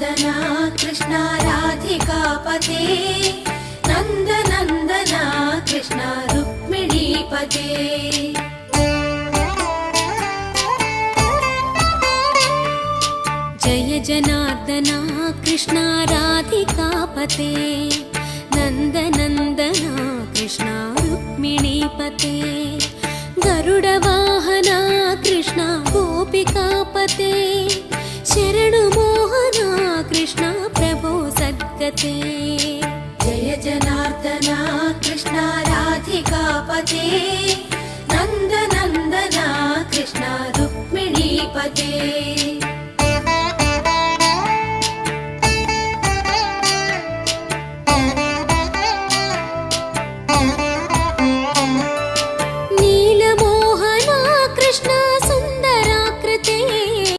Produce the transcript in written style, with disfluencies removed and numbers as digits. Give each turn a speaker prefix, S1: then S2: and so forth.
S1: जनार्दना कृष्ण राधिकापते नन्दनन्दना कृष्ण रुक्मिणीपते जय जनार्दना कृष्ण राधिकापते नन्दनन्दना कृष्ण रुक्मिणीपते गरुडवाहना कृष्ण गोपिकापते शरणु मोहना कृष्ण प्रभो सद्गते जय जनार्दना कृष्ण राधिकापते नन्दनन्दना कृष्ण रुक्मिणीपते